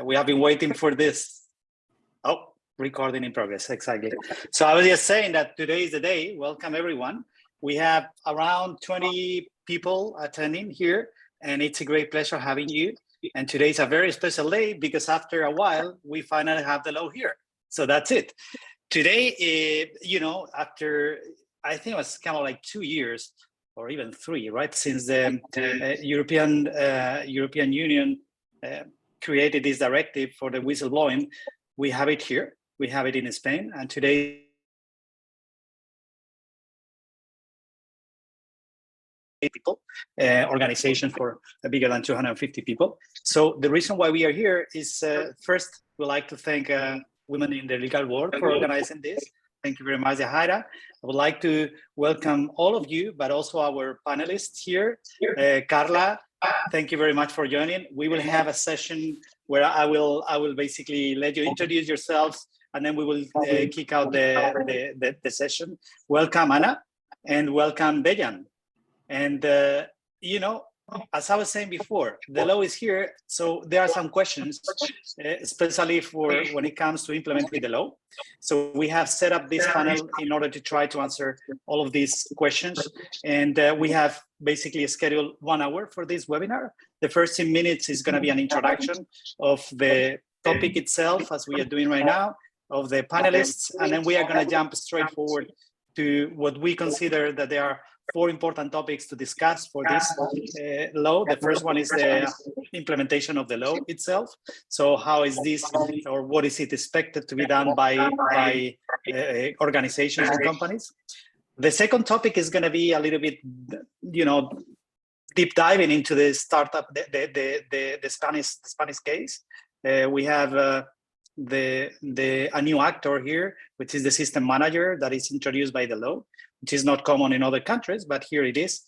We have been waiting for this. Oh, recording in progress, exactly. So I was just saying that today is the day. Welcome, everyone. We have around 20 people attending here, and it's a great pleasure having you. And today is a very special day because after a while, we finally have the law here. So that's it. Today, after, I think it was kind of like 2 years or even 3, right? Since the European Union created this directive for the whistleblowing, we have it here. We have it in Spain, and today people, organization for bigger than 250 people. So the reason why we are here is first, we'd like to thank women in the legal world for organizing this. Thank you very much, Jaira. I would like to welcome all of you, but also our panelists here. Carla, thank you very much for joining. We will have a session where I will basically let you introduce yourselves, and then we will kick out the session. Welcome, Anna, and welcome, Dejan. And, as I was saying before, the law is here. So there are some questions, especially for when it comes to implementing the law. So we have set up this panel in order to try to answer all of these questions. And we have basically scheduled 1 hour for this webinar. The first 10 minutes is going to be an introduction of the topic itself, as we are doing right now, of the panelists. And then we are going to jump straight forward to what we consider that there are 4 important topics to discuss for this law. The first one is the implementation of the law itself. So how is this, or what is it expected to be done by organizations and companies? The second topic is going to be a little bit, deep diving into the startup, the Spanish case. We have a new actor here, which is the system manager that is introduced by the law, which is not common in other countries, but here it is.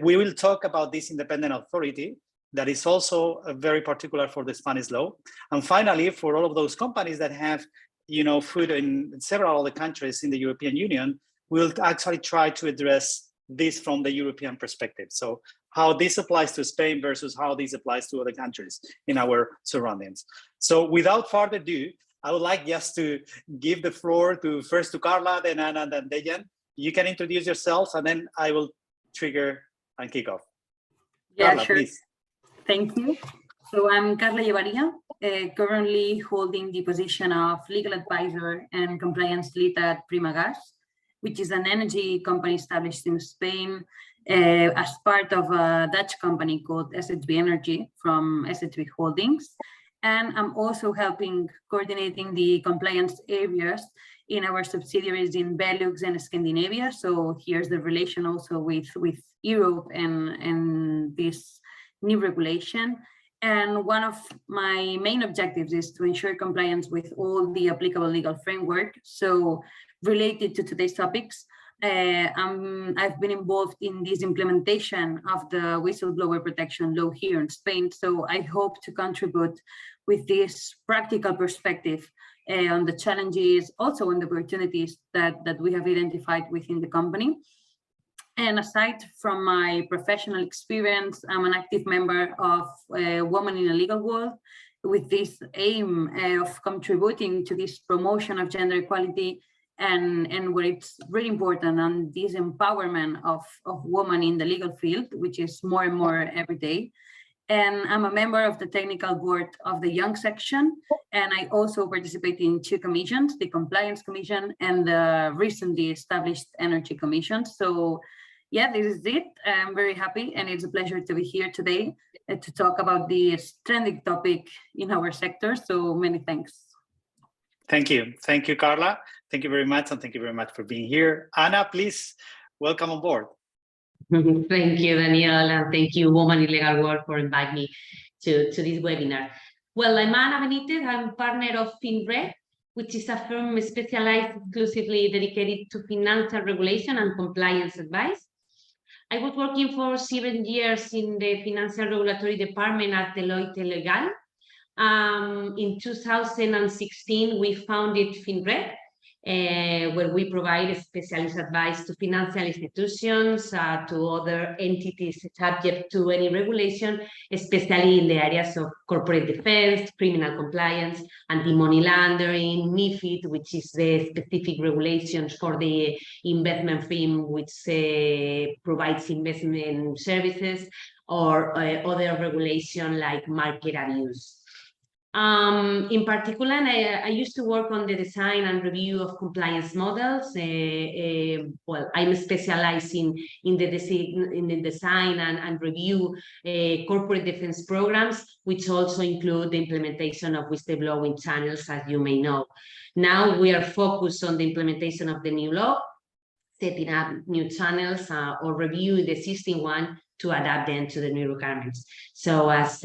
We will talk about this independent authority that is also very particular for the Spanish law. And finally, for all of those companies that have, food in several other countries in the European Union, we'll actually try to address this from the European perspective. So how this applies to Spain versus how this applies to other countries in our surroundings. So without further ado, I would like just to give the floor first to Carla, then Anna, then Dejan. You can introduce yourselves, and then I will trigger and kick off. Yeah, Carla, sure. Please. Thank you. So I'm Carla Llevaria, currently holding the position of legal advisor and compliance lead at Primagas, which is an energy company established in Spain as part of a Dutch company called SHB Energy from SHB Holdings. And I'm also helping coordinating the compliance areas in our subsidiaries in Benelux and Scandinavia. So here's the relation also with Europe and this new regulation. And one of my main objectives is to ensure compliance with all the applicable legal framework. So related to today's topics, I've been involved in this implementation of the whistleblower protection law here in Spain. So I hope to contribute with this practical perspective on the challenges, also on the opportunities that we have identified within the company. And aside from my professional experience, I'm an active member of Women in the Legal World, with this aim of contributing to this promotion of gender equality and where it's really important on this empowerment of women in the legal field, which is more and more every day. And I'm a member of the technical board of the Young section, and I also participate in 2 commissions, the Compliance Commission and the recently established Energy Commission. So yeah, this is it. I'm very happy, and it's a pleasure to be here today to talk about this trending topic in our sector. So many thanks. Thank you. Thank you, Carla. Thank you very much, and thank you very much for being here. Anna, please, welcome on board. Thank you, Daniel, and thank you, Women in Legal World, for inviting me to this webinar. Well, I'm Ana Benitez. I'm partner of FinReg, which is a firm specialized exclusively dedicated to financial regulation and compliance advice. I was working for 7 years in the financial regulatory department at Deloitte Legal. In 2016, we founded FinReg, where we provide specialist advice to financial institutions, to other entities subject to any regulation, especially in the areas of corporate defense, criminal compliance, anti-money laundering, MiFID, which is the specific regulations for the investment firm which provides investment services, or other regulation like market abuse. In particular, I used to work on the design and review of compliance models. Well, I'm specializing in the design and review corporate defense programs, which also include the implementation of whistleblowing channels, as you may know. Now we are focused on the implementation of the new law, setting up new channels or review the existing one to adapt them to the new requirements. So as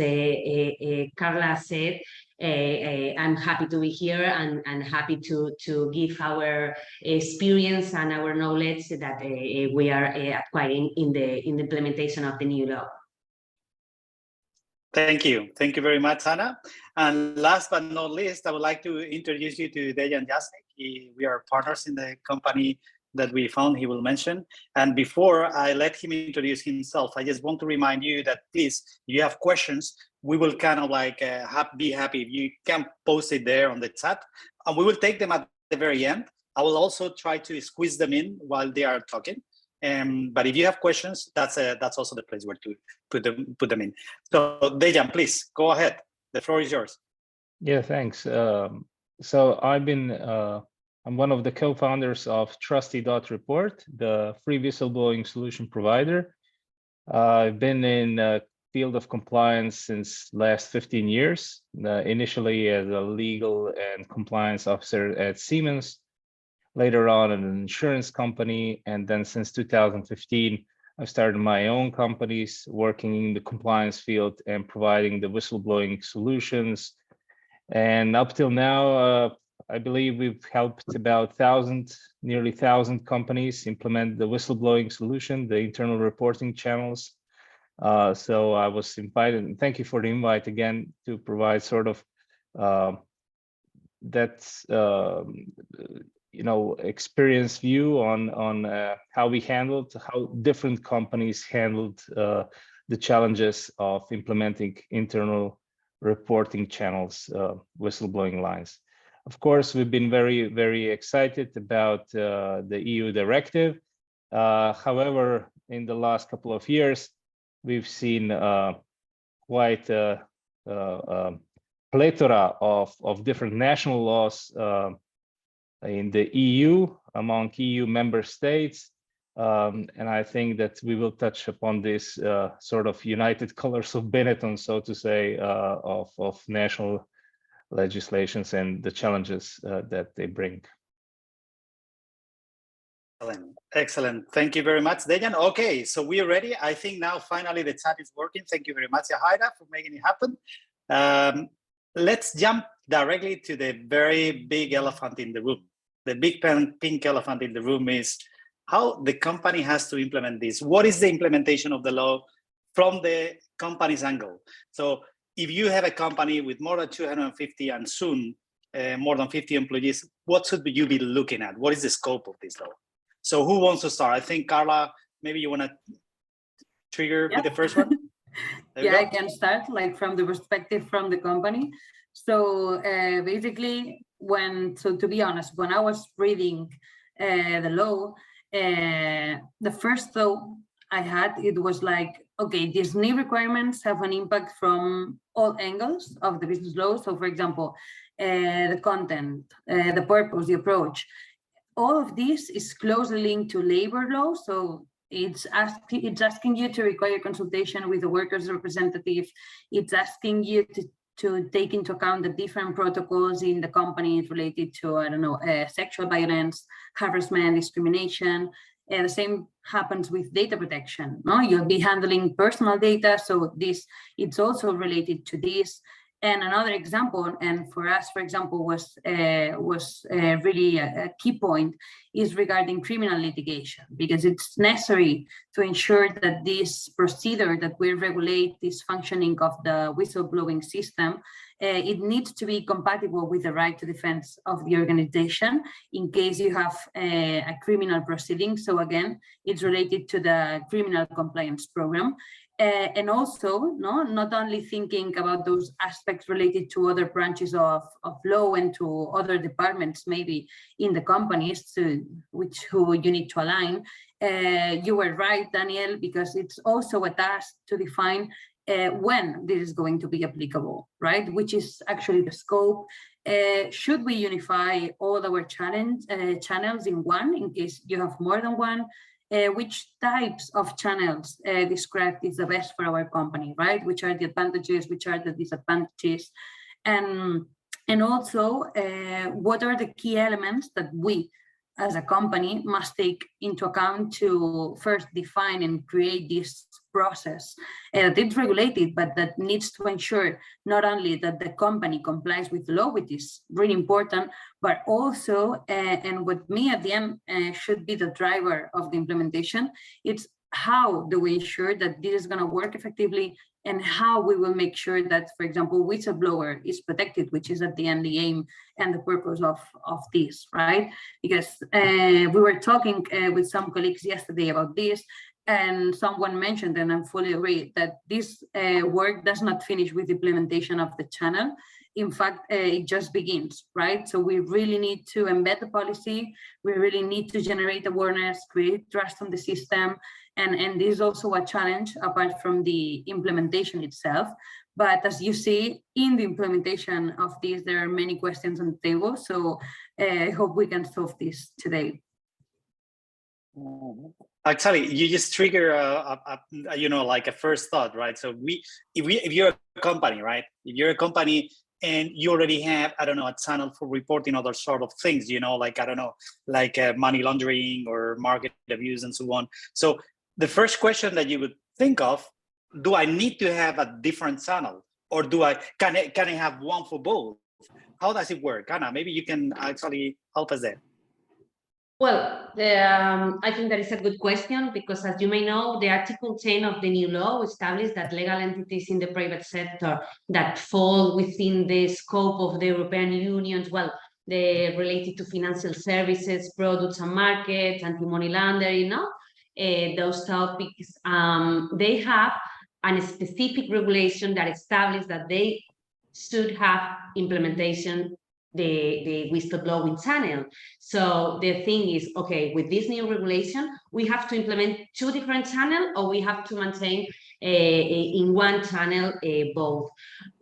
Carla said, I'm happy to be here and happy to give our experience and our knowledge that we are acquiring in the implementation of the new law. Thank you very much, Anna. And last but not least, I would like to introduce you to Dejan Jasnik. We are partners in the company that we found, he will mention. And before I let him introduce himself, I just want to remind you that please, if you have questions, we will kind of like be happy if you can post it there on the chat, and we will take them at the very end. I will also try to squeeze them in while they are talking. But if you have questions, that's also the place where to put them in. So Dejan, please go ahead. The floor is yours. Yeah, thanks. So I'm one of the co-founders of Trusty.report, the free whistleblowing solution provider. I've been in the field of compliance since last 15 years, initially as a legal and compliance officer at Siemens, later on in an insurance company, and then since 2015, I've started my own companies working in the compliance field and providing the whistleblowing solutions. And up till now, I believe we've helped about nearly 1,000 companies implement the whistleblowing solution, the internal reporting channels. So I was invited, and thank you for the invite again, to provide sort of experience view on how different companies handled the challenges of implementing internal reporting channels, whistleblowing lines. Of course, we've been very, very excited about the EU directive. However, in the last couple of years, we've seen quite a plethora of different national laws in the EU, among EU member states. And I think that we will touch upon this sort of united colors of Benetton, so to say, of national legislations and the challenges that they bring. Excellent. Thank you very much, Dejan. Okay, so we are ready. I think now finally the chat is working. Thank you very much, Yahaira, for making it happen. Let's jump directly to the very big elephant in the room. The big pink elephant in the room is how the company has to implement this. What is the implementation of the law from the company's angle? So if you have a company with more than 250 and soon more than 50 employees, what should you be looking at? What is the scope of this law? So who wants to start? I think, Carla, maybe you want to trigger with the first one? Yeah, I can start like from the perspective from the company. So basically, to be honest, when I was reading the law, the first thought I had, it was like, okay, these new requirements have an impact from all angles of the business law. So for example, the content, the purpose, the approach, all of this is closely linked to labor law. So it's asking you to require consultation with the workers' representative. It's asking you to take into account the different protocols in the company related to, I don't know, sexual violence, harassment, discrimination. The same happens with data protection. No, you'll be handling personal data, so it's also related to this. And another example, and for us, for example, was really a key point, is regarding criminal litigation, because it's necessary to ensure that this procedure that will regulate this functioning of the whistleblowing system, it needs to be compatible with the right to defense of the organization in case you have a criminal proceeding. So again, it's related to the criminal compliance program. And also, not only thinking about those aspects related to other branches of law and to other departments, maybe in the companies who you need to align. You were right, Daniel, because it's also a task to define when this is going to be applicable, right? Which is actually the scope. Should we unify all our channels in one, in case you have more than one? Which types of channels described is the best for our company, right? Which are the advantages, which are the disadvantages? And also, what are the key elements that we, as a company, must take into account to first define and create this process that it's regulated, but that needs to ensure not only that the company complies with the law, which is really important, but also, and with me at the end should be the driver of the implementation, it's how do we ensure that this is going to work effectively, and how we will make sure that, for example, whistleblower is protected, which is at the end the aim and the purpose of this, right? Because we were talking with some colleagues yesterday about this, and someone mentioned, and I'm fully agree, that this work does not finish with the implementation of the channel. In fact, it just begins, right? So we really need to embed the policy. We really need to generate awareness, create trust on the system. And this is also a challenge apart from the implementation itself. But as you see, in the implementation of this, there are many questions on the table. So I hope we can solve this today. Actually, you just trigger like a first thought, right? So if you're a company, right? If you're a company and you already have, I don't know, a channel for reporting other sort of things, like, I don't know, like money laundering or market abuse and so on. So the first question that you would think of, do I need to have a different channel, or can I have one for both? How does it work? Anna, maybe you can actually help us there. Well, I think that is a good question, because as you may know, the Article 10 of the new law established that legal entities in the private sector that fall within the scope of the European Union, well, they're related to financial services, products and markets, anti-money laundering, those topics, they have a specific regulation that establishes that they should have implementation the whistleblowing channel. So the thing is, okay, with this new regulation, we have to implement two different channels, or we have to maintain in one channel both.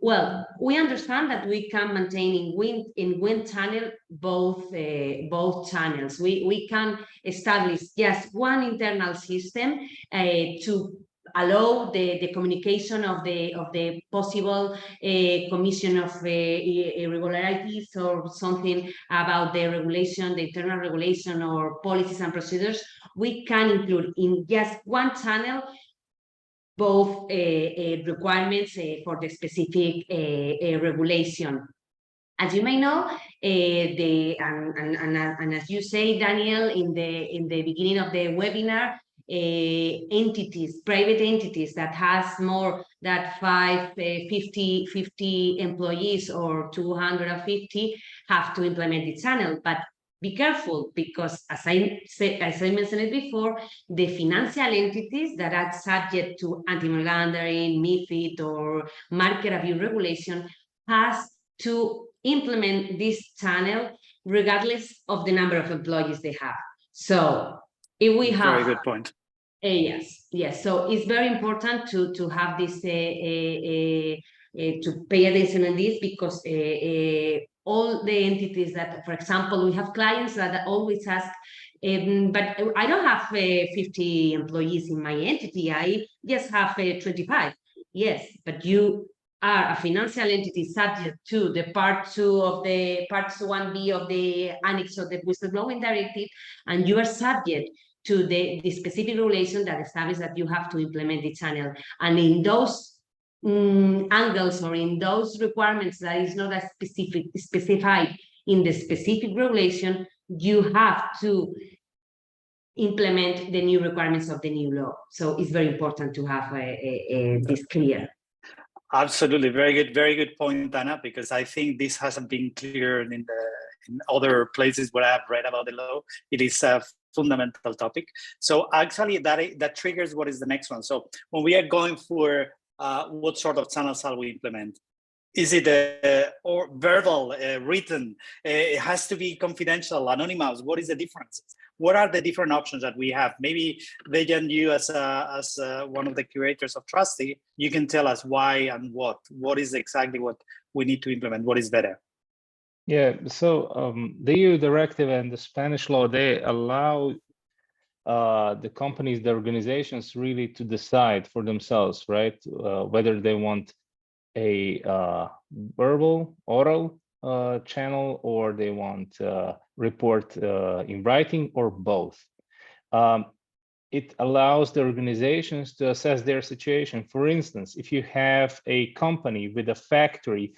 Well, we understand that we can maintain in one channel both channels. We can establish just one internal system to allow the communication of the possible commission of irregularities or something about the regulation, the internal regulation or policies and procedures. We can include in just one channel both requirements for the specific regulation. As you may know, and as you say, Daniel, in the beginning of the webinar, entities, private entities that has more than 50 employees or 250 have to implement the channel. But be careful, because as I mentioned it before, the financial entities that are subject to anti-money laundering, MiFID, or market abuse regulation has to implement this channel regardless of the number of employees they have. So if we have very good point. Yes. So it's very important to have this to pay attention on this, because all the entities that, for example, we have clients that always ask, but I don't have 50 employees in my entity. I just have 25. Yes, but you are a financial entity subject to the part 2 of the parts 1B of the annex of the whistleblowing directive, and you are subject to the specific regulation that establishes that you have to implement the channel. And in those angles or in those requirements that is not as specified in the specific regulation, you have to implement the new requirements of the new law. So it's very important to have this clear. Absolutely, very good point, Anna, because I think this hasn't been clear in other places where I've read about the law. It is a fundamental topic. So actually that triggers what is the next one. So when we are going for what sort of channels shall we implement? Is it or verbal, written? It has to be confidential, anonymous. What is the difference? What are the different options that we have? Maybe Dejan, you as one of the curators of Trusty, you can tell us why and what is exactly what we need to implement. What is better? Yeah, so the EU directive and the Spanish law, they allow the companies, the organizations really to decide for themselves, right? Whether they want a verbal, oral channel, or they want report in writing, or both. It allows the organizations to assess their situation. For instance, if you have a company with a factory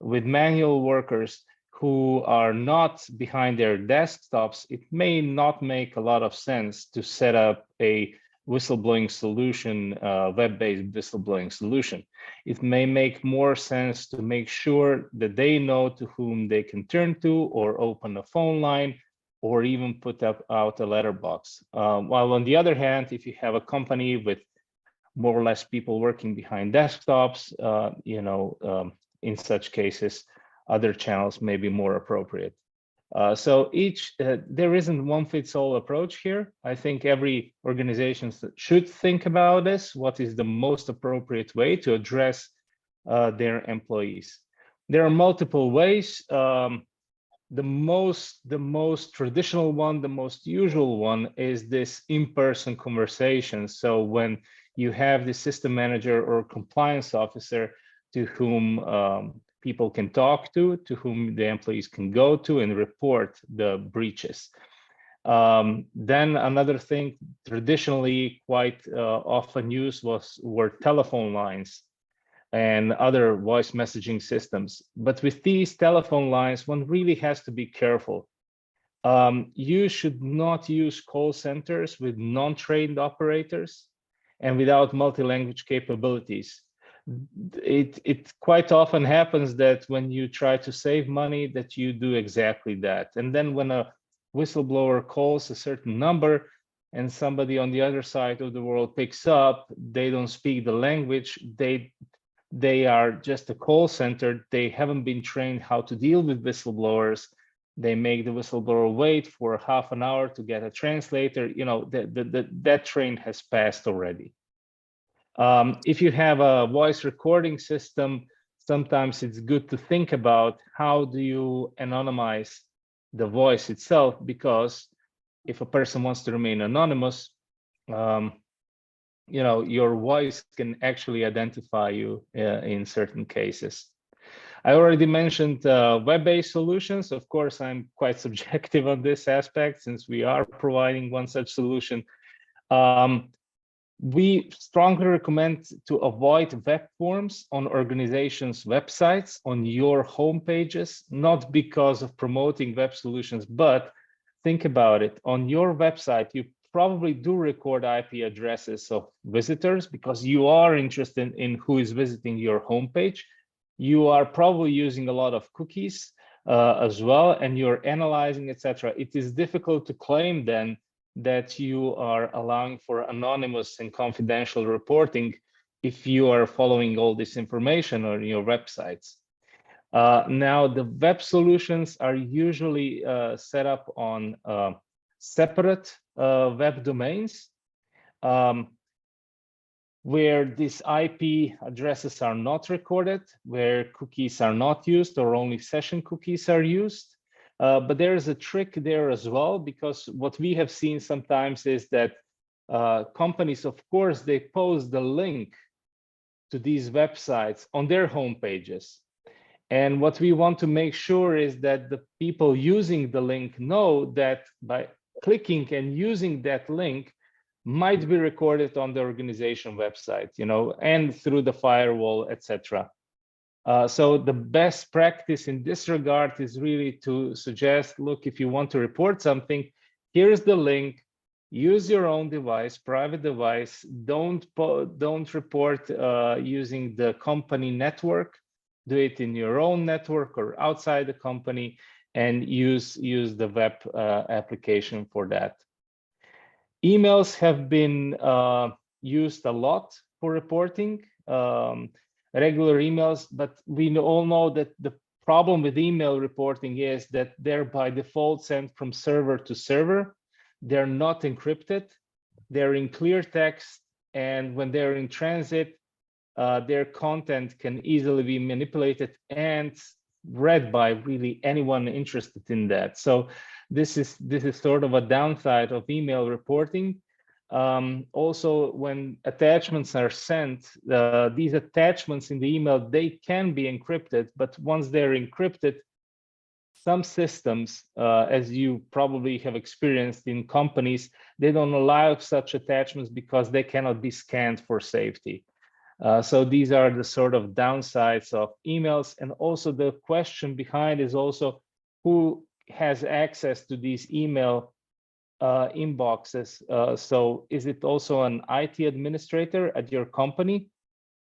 with manual workers who are not behind their desktops, it may not make a lot of sense to set up a whistleblowing solution, web-based whistleblowing solution. It may make more sense to make sure that they know to whom they can turn to, or open a phone line, or even put out a letterbox. While on the other hand, if you have a company with more or less people working behind desktops, in such cases, other channels may be more appropriate. So there isn't one fits all approach here. I think every organization should think about this. What is the most appropriate way to address their employees? There are multiple ways. The most traditional one, the most usual one, is this in-person conversation. So when you have the system manager or compliance officer to whom people can talk to whom the employees can go to and report the breaches. Then another thing traditionally quite often used were telephone lines and other voice messaging systems. But with these telephone lines, one really has to be careful. You should not use call centers with non-trained operators and without multi-language capabilities. It quite often happens that when you try to save money, that you do exactly that. And then when a whistleblower calls a certain number and somebody on the other side of the world picks up, they don't speak the language, they are just a call center, they haven't been trained how to deal with whistleblowers, they make the whistleblower wait for half an hour to get a translator, that train has passed already. If you have a voice recording system, sometimes it's good to think about how do you anonymize the voice itself, because if a person wants to remain anonymous, your voice can actually identify you in certain cases. I already mentioned web-based solutions. Of course, I'm quite subjective on this aspect since we are providing one such solution. We strongly recommend to avoid web forms on organizations' websites, on your home pages, not because of promoting web solutions, but think about it. On your website, you probably do record IP addresses of visitors because you are interested in who is visiting your homepage. You are probably using a lot of cookies as well, and you're analyzing, etc. It is difficult to claim then that you are allowing for anonymous and confidential reporting if you are following all this information on your websites. Now, the web solutions are usually set up on separate web domains where these IP addresses are not recorded, where cookies are not used or only session cookies are used. But there is a trick there as well, because what we have seen sometimes is that companies, of course, they post the link to these websites on their home pages. And what we want to make sure is that the people using the link know that by clicking and using that link, might be recorded on the organization website, and through the firewall, etc. So the best practice in this regard is really to suggest, look, if you want to report something, here's the link. Use your own device, private device. Don't report using the company network. Do it in your own network or outside the company, and use the web application for that. Emails have been used a lot for reporting, regular emails, but we all know that the problem with email reporting is that they're by default sent from server to server. They're not encrypted. They're in clear text, and when they're in transit, their content can easily be manipulated and read by really anyone interested in that. So this is sort of a downside of email reporting. Also, when attachments are sent, these attachments in the email, they can be encrypted, but once they're encrypted, some systems, as you probably have experienced in companies, they don't allow such attachments because they cannot be scanned for safety. So these are the sort of downsides of emails. And also the question behind is also who has access to these email inboxes. So is it also an IT administrator at your company?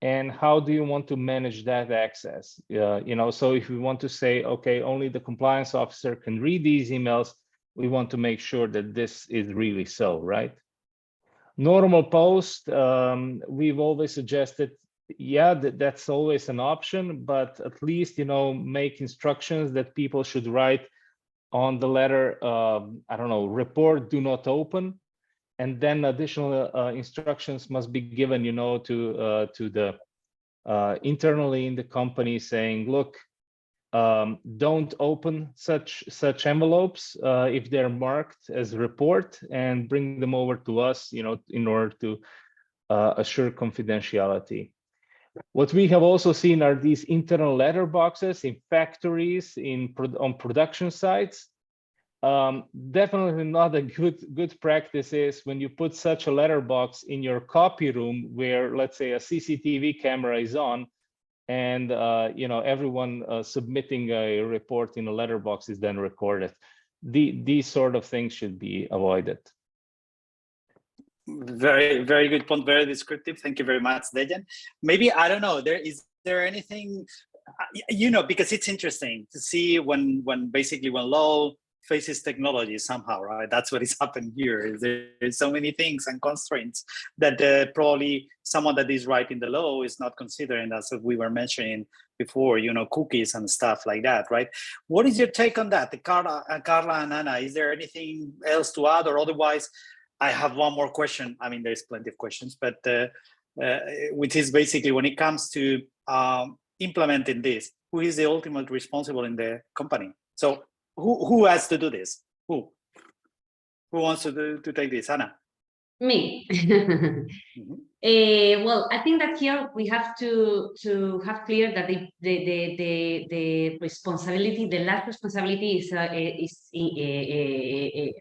And how do you want to manage that access? So if we want to say, okay, only the compliance officer can read these emails, we want to make sure that this is really so, right? Normal post, we've always suggested, yeah, that's always an option, but at least, make instructions that people should write on the letter, I don't know, report, do not open. And then additional instructions must be given, to the internally in the company saying, look, don't open such envelopes if they're marked as report, and bring them over to us, in order to assure confidentiality. What we have also seen are these internal letterboxes in factories, on production sites. Definitely not a good practice is when you put such a letterbox in your copy room where, let's say, a CCTV camera is on, and everyone submitting a report in a letterbox is then recorded. These sort of things should be avoided. Very, very good point. Very descriptive. Thank you very much, Dejan. Maybe, I don't know, is there anything, because it's interesting to see when law faces technology somehow, right? That's what is happening here. There's so many things and constraints that probably someone that is writing the law is not considering, as we were mentioning before, cookies and stuff like that, right? What is your take on that? Carla and Anna, is there anything else to add? Or otherwise, I have one more question. I mean, there's plenty of questions, but which is basically when it comes to implementing this, who is the ultimate responsible in the company? So who has to do this? Who wants to take this? Anna? Me. Well, I think that here we have to have clear that the responsibility, the last responsibility is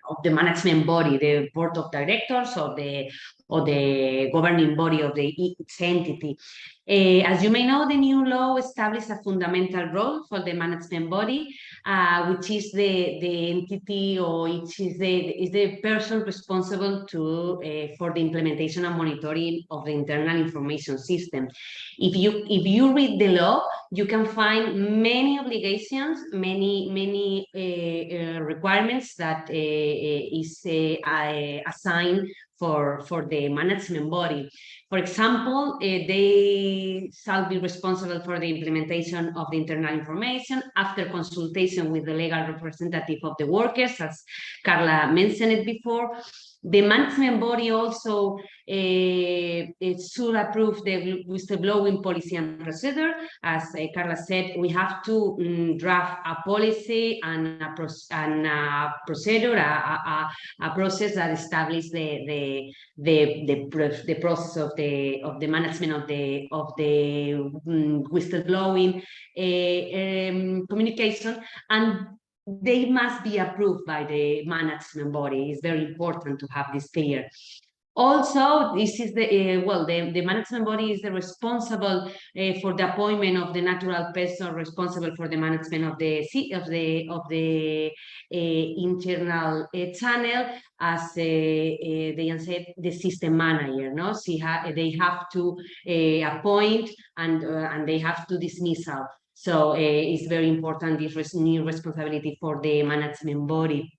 of the management body, the board of directors, or the governing body of each entity. As you may know, the new law establishes a fundamental role for the management body, which is the entity, or which is the person responsible for the implementation and monitoring of the internal information system. If you read the law, you can find many obligations, many requirements that is assigned for the management body. For example, they shall be responsible for the implementation of the internal information after consultation with the legal representative of the workers, as Carla mentioned it before. The management body also it should approve the whistleblowing policy and procedure. As Carla said, we have to draft a policy and a procedure, a process that establishes the process of the management of the whistleblowing communication, and they must be approved by the management body. It's very important to have this clear. Also, this is the the management body is the responsible for the appointment of the natural person responsible for the management of the internal channel, as they said, the system manager. No, they have to appoint and they have to dismissal. So it's very important, this new responsibility for the management body.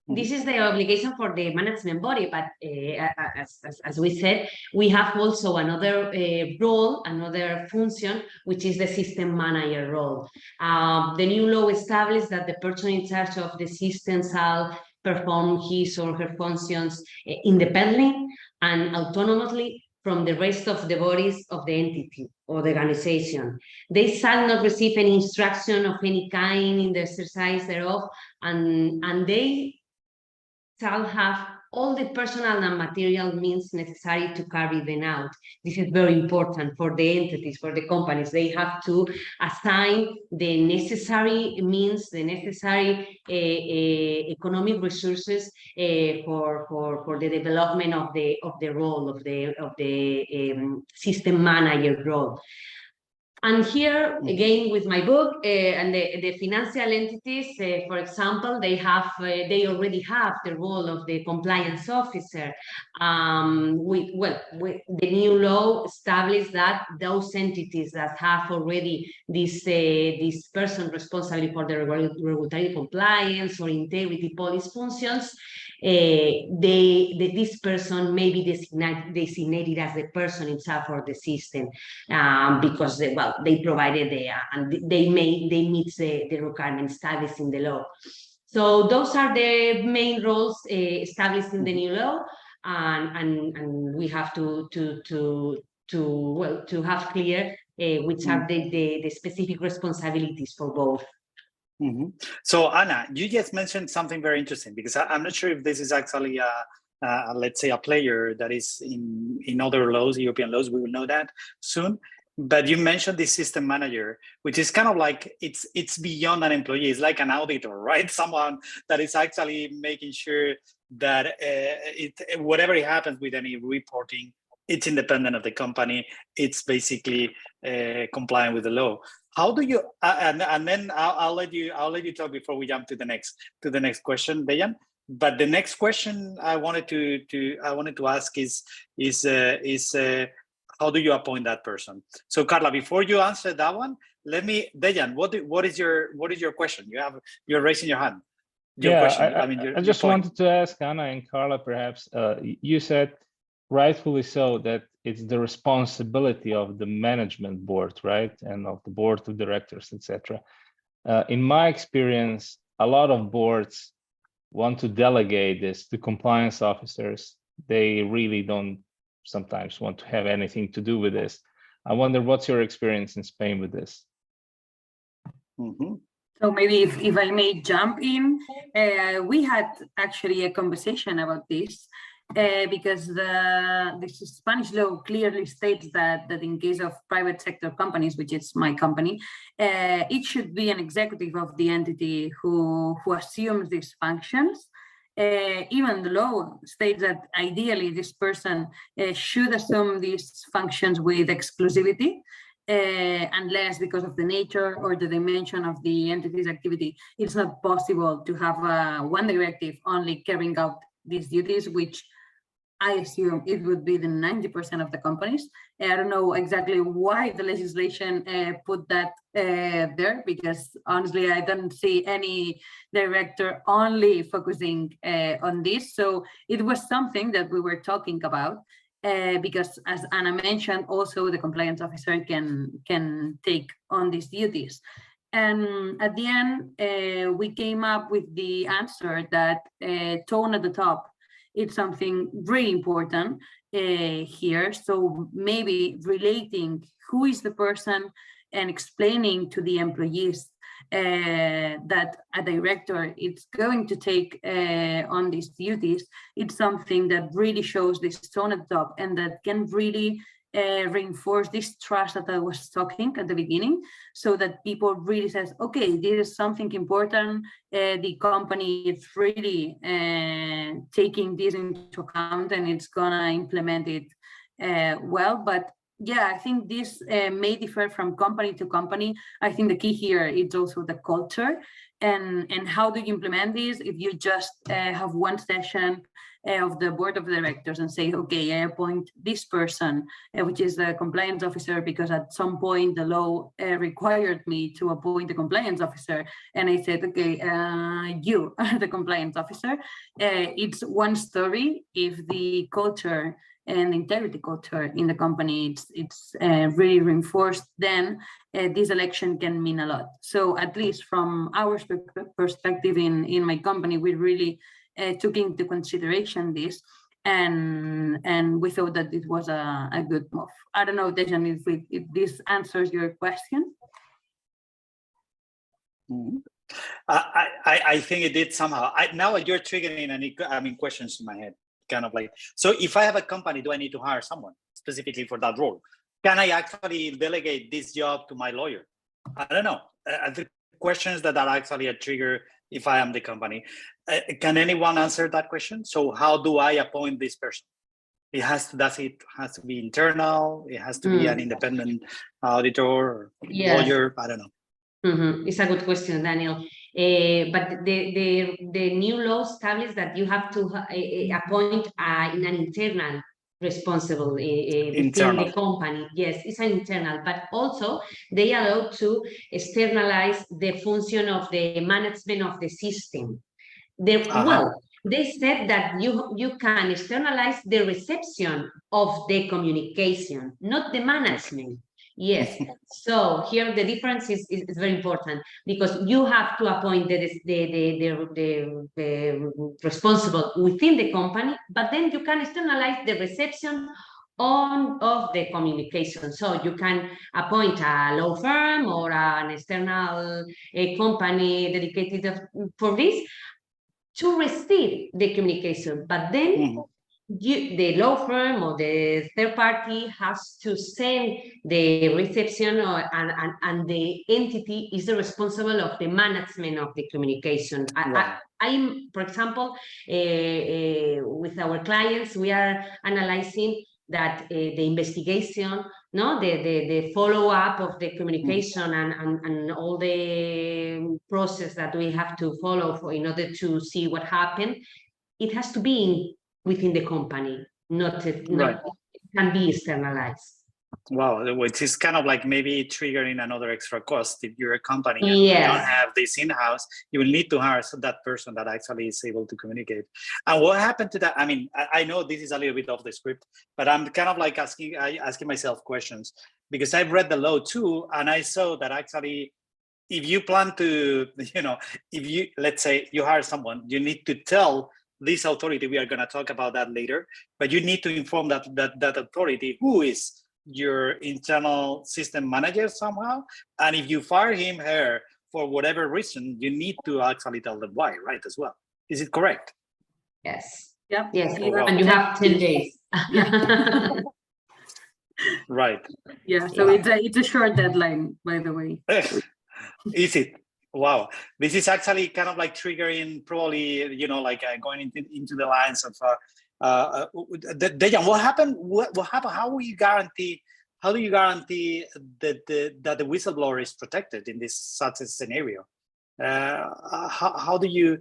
This is the obligation for the management body, but as we said, we have also another role, another function, which is the system manager role. The new law establishes that the person in charge of the system shall perform his or her functions independently and autonomously from the rest of the bodies of the entity or the organization. They shall not receive any instruction of any kind in the exercise thereof, and they shall have all the personal and material means necessary to carry them out. This is very important for the entities, for the companies. They have to assign the necessary means, the necessary economic resources for the development of the role of the system manager role. And here again with my book and the financial entities, for example, they already have the role of the compliance officer. The new law established that those entities that have already this person responsible for the regulatory compliance or integrity policy functions, this person may be designated as the person in charge of the system because they provided and they meet the requirements established in the law. So those are the main roles established in the new law, and we have to have clear which are the specific responsibilities for both. So Anna, you just mentioned something very interesting, because I'm not sure if this is actually let's say a player that is in other laws, European laws. We will know that soon. But you mentioned the system manager, which is kind of like it's beyond an employee. It's like an auditor, right? Someone that is actually making sure that whatever happens with any reporting, it's independent of the company. It's basically compliant with the law. How do you and then I'll let you talk before we jump to the next question, Dejan. But the next question I wanted to ask is how do you appoint that person? So Carla, before you answer that one, Dejan, what is your question? You're raising your hand. I just wanted to ask Anna and Carla, perhaps you said rightfully so that it's the responsibility of the management board, right, and of the board of directors, etc. In my experience, a lot of boards want to delegate this to compliance officers. They really don't sometimes want to have anything to do with this. I wonder, what's your experience in Spain with this? So maybe if I may jump in, we had actually a conversation about this because the Spanish law clearly states that in case of private sector companies, which is my company, it should be an executive of the entity who assumes these functions. Even the law states that ideally this person should assume these functions with exclusivity, unless because of the nature or the dimension of the entity's activity, it's not possible to have one directive only carrying out these duties, which I assume it would be the 90% of the companies. I don't know exactly why the legislation put that there, because honestly, I don't see any director only focusing on this. So it was something that we were talking about because, as Anna mentioned, also the compliance officer can take on these duties. And at the end, we came up with the answer that tone at the top, it's something really important here. So maybe relating who is the person and explaining to the employees that a director is going to take on these duties, it's something that really shows this tone at the top and that can really reinforce this trust that I was talking at the beginning, so that people really says, okay, this is something important. The company is really taking this into account and it's gonna implement it well. But yeah, I think this may differ from company to company. I think the key here is also the culture and how do you implement this. If you just have one session of the board of directors and say, okay, I appoint this person, which is the compliance officer, because at some point the law required me to appoint the compliance officer. And I said, okay, you are the compliance officer. It's one story. If the culture and integrity culture in the company, it's really reinforced, then this election can mean a lot. So at least from our perspective in my company, we really took into consideration this, and we thought that it was a good move. I don't know, Dejan, if this answers your question. Mm-hmm. I think it did somehow. Now you're triggering any questions in my head. Kind of like, so if I have a company, do I need to hire someone specifically for that role? Can I actually delegate this job to my lawyer? I don't know. The questions that are actually a trigger if I am the company. Can anyone answer that question? So how do I appoint this person? It has to be internal? It has to be an independent auditor or lawyer? I don't know. It's a good question, Daniel. But the new law establishes that you have to appoint in an internal responsible within the company. Yes, it's an internal, but also they allow to externalize the function of the management of the system. Well, they said that you can externalize the reception of the communication, not the management. Yes, so here the difference is very important, because you have to appoint the responsible within the company, but then you can externalize the reception of the communication. So you can appoint a law firm or an external company dedicated for this to receive the communication, but then the law firm or the third party has to send the reception, and the entity is the responsible of the management of the communication. I'm, for example, with our clients, we are analyzing that the investigation, the follow-up of the communication and all the process that we have to follow in order to see what happened, it has to be within the company, not it can be externalized. Wow, which is kind of like maybe triggering another extra cost. If you're a company and you don't have this in-house, you will need to hire that person that actually is able to communicate. And what happened to that? I mean, I know this is a little bit off the script, but I'm kind of like asking myself questions, because I've read the law too, and I saw that actually, if you plan to, if you, let's say you hire someone, you need to tell this authority, we are going to talk about that later, but you need to inform that authority who is your internal system manager somehow. And if you fire him, her, for whatever reason, you need to actually tell them why, right, as well. Is it correct? Yes. Yep. Yes. Oh, wow. And you have 10 days. Right. Yeah. So it's a short deadline, by the way. Is it? Wow. This is actually kind of like triggering probably, going into the lines of Dejan, what happened? What happened? How do you guarantee that the whistleblower is protected in such a scenario? How do you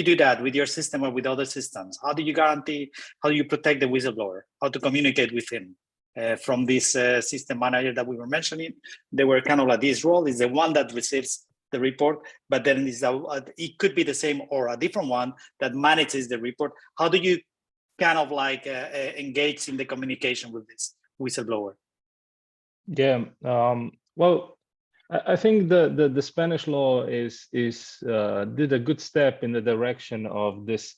do that with your system or with other systems? How do you protect the whistleblower? How to communicate with him? From this system manager that we were mentioning, they were kind of like, this role is the one that receives the report, but then it could be the same or a different one that manages the report. How do you kind of like engage in the communication with this whistleblower? Yeah, well, I think the Spanish law did a good step in the direction of this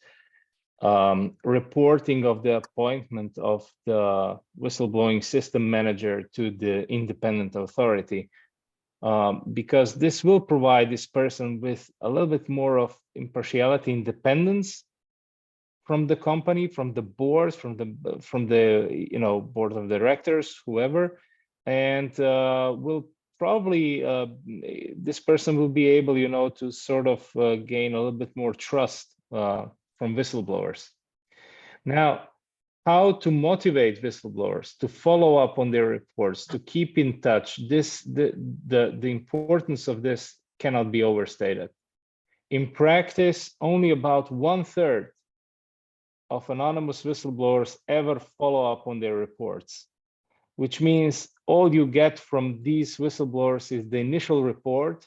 reporting of the appointment of the whistleblowing system manager to the independent authority, because this will provide this person with a little bit more of impartiality, independence from the company, from the boards, from the board of directors, whoever, and will probably this person will be able, to sort of gain a little bit more trust from whistleblowers. Now, how to motivate whistleblowers to follow up on their reports, to keep in touch. The importance of this cannot be overstated. In practice, only about 1/3 of anonymous whistleblowers ever follow up on their reports, which means all you get from these whistleblowers is the initial report,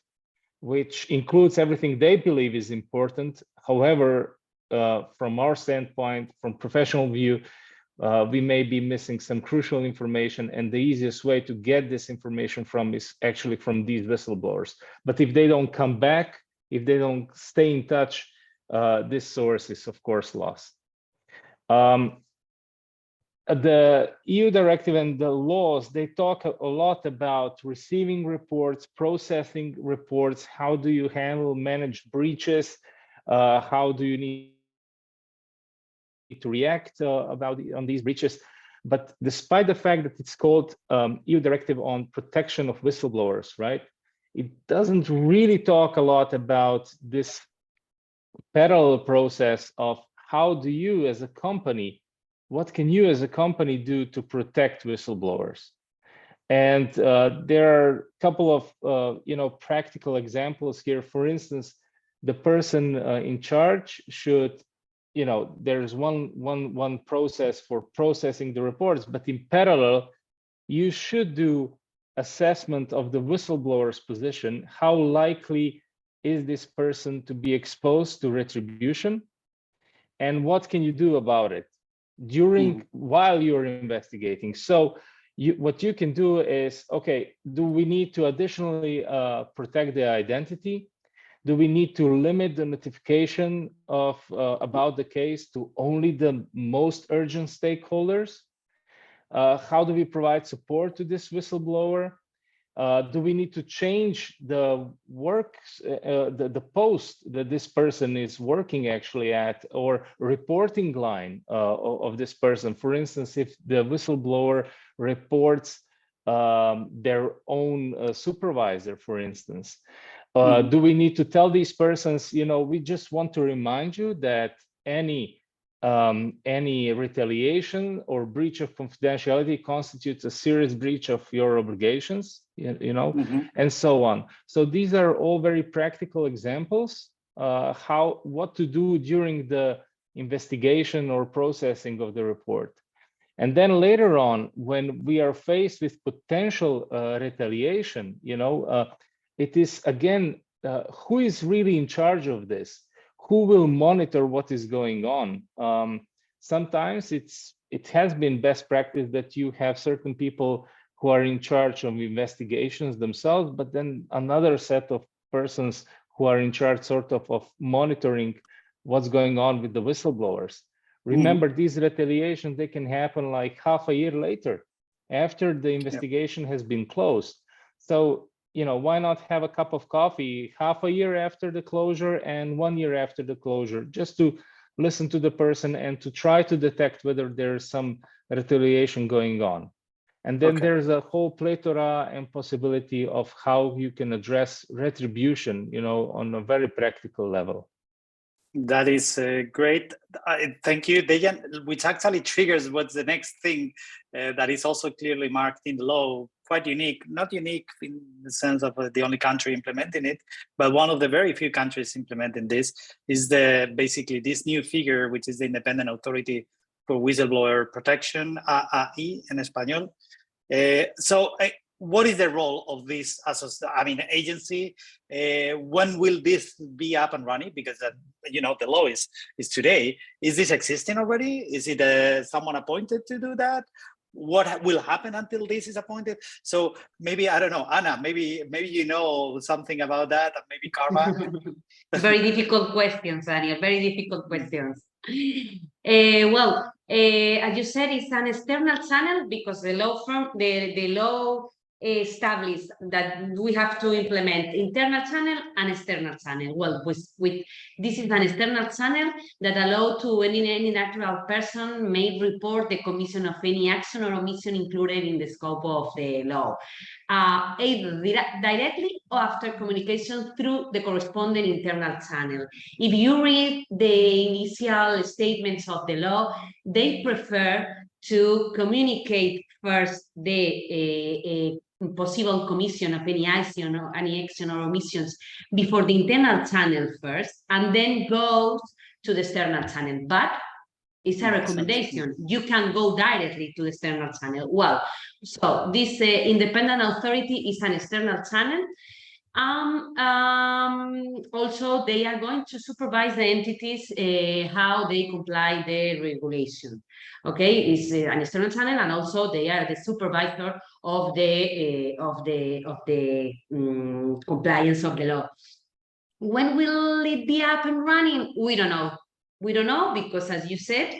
which includes everything they believe is important. However, from our standpoint, from professional view, we may be missing some crucial information, and the easiest way to get this information from is actually from these whistleblowers. But if they don't come back, if they don't stay in touch, this source is of course lost. The EU directive and the laws, they talk a lot about receiving reports, processing reports, how do you manage breaches, how do you need to react on these breaches. But despite the fact that it's called EU directive on protection of whistleblowers, right? It doesn't really talk a lot about this parallel process of how do you as a company, what can you as a company do to protect whistleblowers? And there are a couple of practical examples here. For instance, the person in charge should, there's one process for processing the reports, but in parallel, you should do assessment of the whistleblower's position. How likely is this person to be exposed to retribution? And what can you do about it while you're investigating? So what you can do is, okay, do we need to additionally protect the identity? Do we need to limit the notification of about the case to only the most urgent stakeholders? How do we provide support to this whistleblower? Do we need to change the the post that this person is working actually at, or reporting line of this person? For instance, if the whistleblower reports their own supervisor, for instance, do we need to tell these persons, we just want to remind you that any retaliation or breach of confidentiality constitutes a serious breach of your obligations, and so on. So these are all very practical examples, what to do during the investigation or processing of the report. And then later on, when we are faced with potential retaliation, it is again, who is really in charge of this? Who will monitor what is going on? Sometimes it has been best practice that you have certain people who are in charge of investigations themselves, but then another set of persons who are in charge sort of monitoring what's going on with the whistleblowers. Remember, these retaliations, they can happen like half a year later, after the investigation has been closed. So, why not have a cup of coffee half a year after the closure and 1 year after the closure, just to listen to the person and to try to detect whether there's some retaliation going on. And then there's a whole plethora and possibility of how you can address retribution, on a very practical level. That is great. Thank you, Dejan, which actually triggers what's the next thing that is also clearly marked in the law, quite unique, not unique in the sense of the only country implementing it, but one of the very few countries implementing this is basically this new figure, which is the Independent Authority for Whistleblower Protection, AAI in Español. So what is the role of this agency? When will this be up and running? Because the law is today. Is this existing already? Is it someone appointed to do that? What will happen until this is appointed? So maybe, I don't know, Anna, maybe you know something about that, and maybe Karma. Very difficult questions, Daniel, very difficult questions. Well, as you said, it's an external channel because the law establish that we have to implement internal channel and external channel. Well, with this is an external channel that allow to any natural person may report the commission of any action or omission included in the scope of the law, either directly or after communication through the corresponding internal channel. If you read the initial statements of the law, they prefer to communicate first the possible commission of any action or omissions before the internal channel first, and then goes to the external channel. But it's a recommendation. You can go directly to the external channel. Well, so this independent authority is an external channel. Also, they are going to supervise the entities how they comply the regulation. Okay, it's an external channel, and also they are the supervisor of the compliance of the law. When will it be up and running? We don't know. We don't know because, as you said,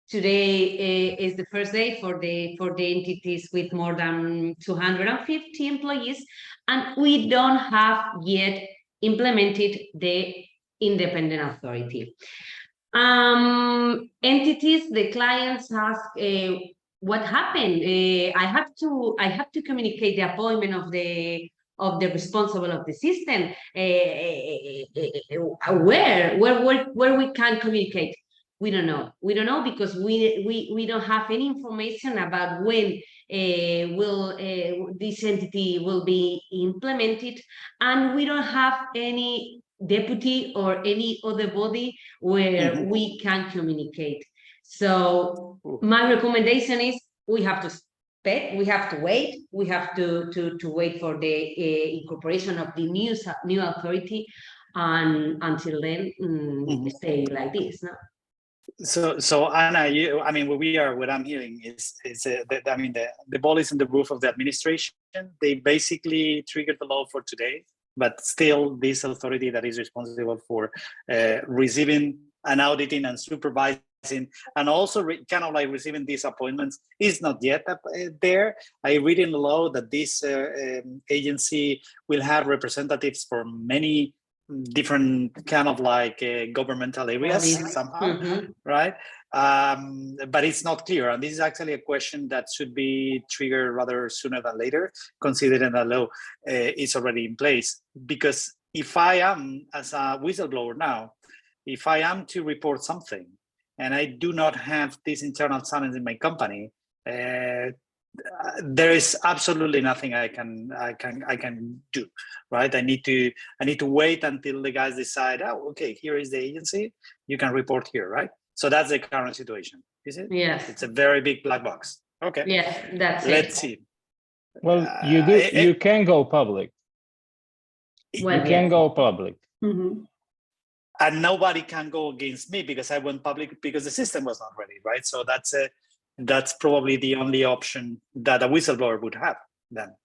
today is the first day for the entities with more than 250 employees, and we don't have yet implemented the independent authority. Entities, the clients ask, what happened? I have to communicate the appointment of the responsible of the system. Where we can communicate? We don't know. We don't know because we don't have any information about when this entity will be implemented, and we don't have any deputy or any other body where we can communicate. So my recommendation is we have to we have to wait. We have to wait for the incorporation of the new authority, and until then, stay like this. No? So Anna, what I'm hearing is the ball is in the roof of the administration. They basically triggered the law for today, but still this authority that is responsible for receiving and auditing and supervising and also receiving these appointments is not yet there. I read in the law that this agency will have representatives for many different kind of governmental areas somehow, right? But it's not clear, and this is actually a question that should be triggered rather sooner than later, considering that law is already in place. Because if I am, as a whistleblower now, if I am to report something and I do not have these internal channels in my company, there is absolutely nothing I can do, right? I need to wait until the guys decide, oh, okay, here is the agency, you can report here, right? So that's the current situation, is it? Yes. It's a very big black box. Okay. Yes, that's Let's see. Well, you can go public. Well, you can go public. And nobody can go against me because I went public because the system was not ready, right? So that's probably the only option that a whistleblower would have then.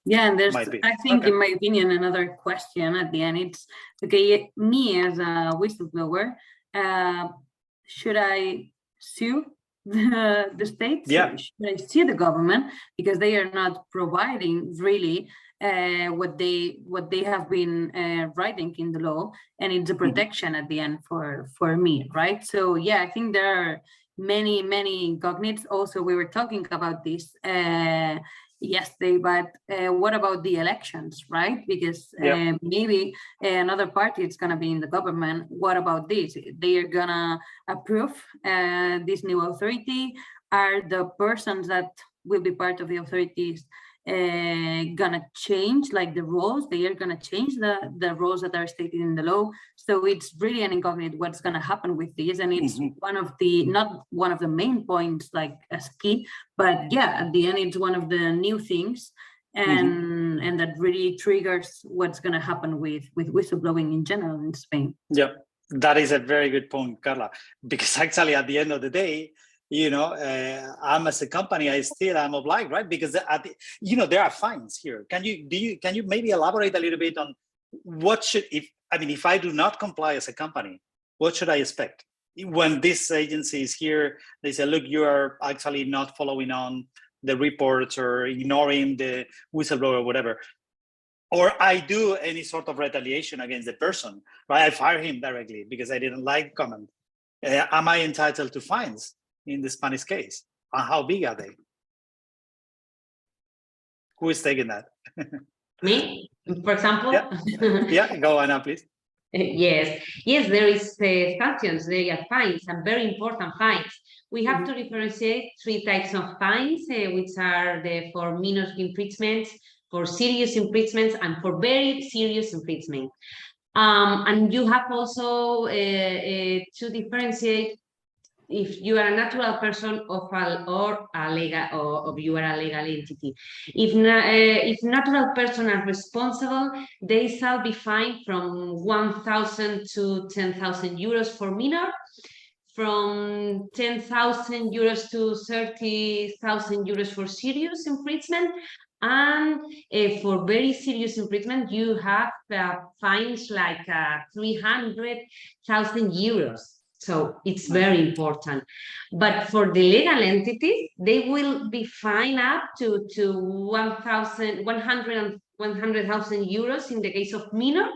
Yeah, and there's, I think, in my opinion, another question at the end. It's, okay, me as a whistleblower, should I sue the states? Yeah. Should I sue the government because they are not providing really what they have been writing in the law, and it's a protection at the end for me, right? So yeah, I think there are many incognites. Also, we were talking about this yesterday, but what about the elections, right? Because maybe another party is going to be in the government. What about this? They are going to approve this new authority. Are the persons that will be part of the authorities gonna change, like the roles? They are gonna change the roles that are stated in the law. So it's really an incognito what's gonna happen with this, and it's one of the, not one of the main points like as key, but yeah, at the end it's one of the new things, and that really triggers what's gonna happen with whistleblowing in general in Spain. Yeah, that is a very good point, Carla, because actually at the end of the day, you know, I'm as a company, I still am obliged, right? Because there are fines here. Can you maybe elaborate a little bit on what should, if I do not comply as a company, what should I expect? When this agency is here, they say, look, you are actually not following on the reports or ignoring the whistleblower or whatever, or I do any sort of retaliation against the person, right? I fire him directly because I didn't like comment. Am I entitled to fines in the Spanish case? And how big are they? Who is taking that? Me, for example? Yeah, go Anna, please. Yes, there is sanctions, there are fines, and very important fines. We have to differentiate 3 types of fines, which are for minor infringements, for serious infringements, and for very serious infringement. And you have also to differentiate if you are a natural person or a legal, or you are a legal entity. If natural persons are responsible, they shall be fined from 1,000 to 10,000 euros for minor, from 10,000 euros to 30,000 euros for serious infringement, and for very serious infringement, you have fines like 300,000 euros. So it's very important. But for the legal entities, they will be fined up to 100,000 euros in the case of minor,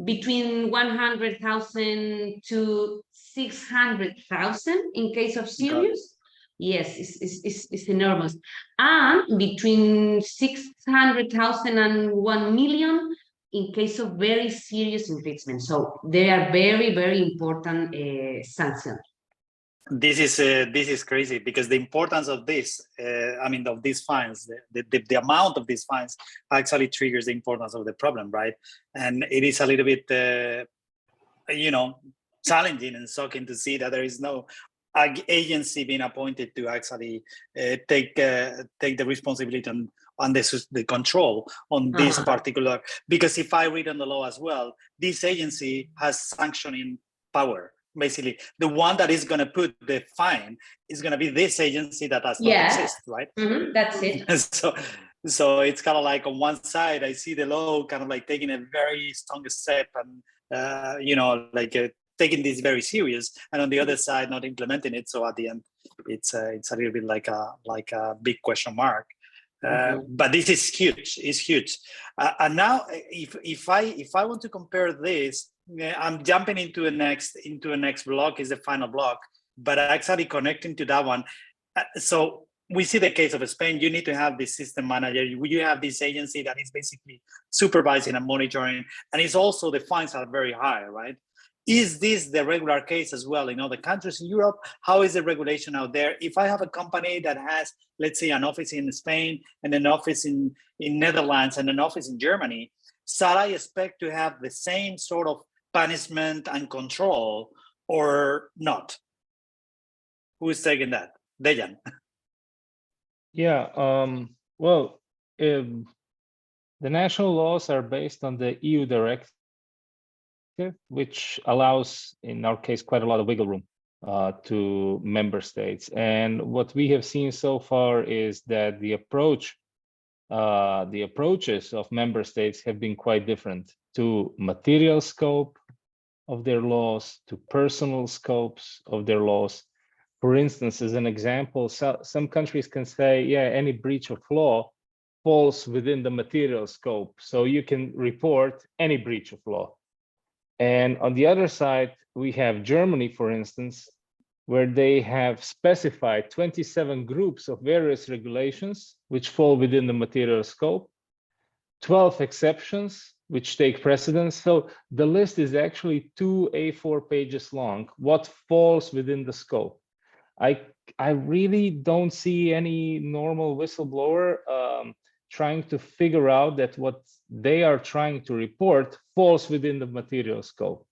between 100,000 to 600,000 in case of serious. Yes, it's enormous. And between 600,000 and 1 million in case of very serious infringement. So they are very, very important sanctions. This is crazy, because the importance of this, of these fines, the amount of these fines actually triggers the importance of the problem, right? And it is a little bit, challenging and shocking to see that there is no agency being appointed to actually take the responsibility on the control on this particular. Because if I read on the law as well, this agency has sanctioning power. Basically, the one that is going to put the fine is going to be this agency that does not exist, right? That's it. So it's kind of like on one side, I see the law kind of like taking a very strong step and, taking this very serious, and on the other side, not implementing it. So at the end, it's a little bit like a big question mark. But this is huge. It's huge. And now, if I want to compare this, I'm jumping into a next block, is the final block, but actually connecting to that one. So we see the case of Spain. You need to have this system manager. You have this agency that is basically supervising and monitoring, and it's also the fines are very high, right? Is this the regular case as well in other countries in Europe? How is the regulation out there? If I have a company that has, let's say, an office in Spain and an office in Netherlands and an office in Germany, shall I expect to have the same sort of punishment and control or not? Who is taking that? Dejan. Yeah, the national laws are based on the EU directive, which allows, in our case, quite a lot of wiggle room to member states. And what we have seen so far is that the approaches of member states have been quite different to material scope of their laws, to personal scopes of their laws. For instance, as an example, some countries can say, yeah, any breach of law falls within the material scope, so you can report any breach of law. And on the other side, we have Germany, for instance, where they have specified 27 groups of various regulations which fall within the material scope, 12 exceptions which take precedence. So the list is actually 2 A4 pages long, what falls within the scope. I really don't see any normal whistleblower trying to figure out that what they are trying to report falls within the material scope.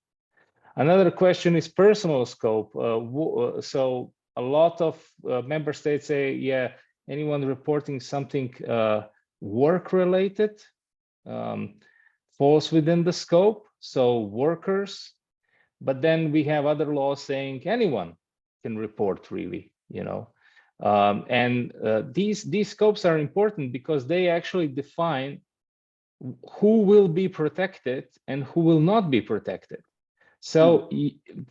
Another question is personal scope. So a lot of member states say, yeah, anyone reporting something work-related falls within the scope, so workers. But then we have other laws saying anyone can report, really, these scopes are important because they actually define who will be protected and who will not be protected. So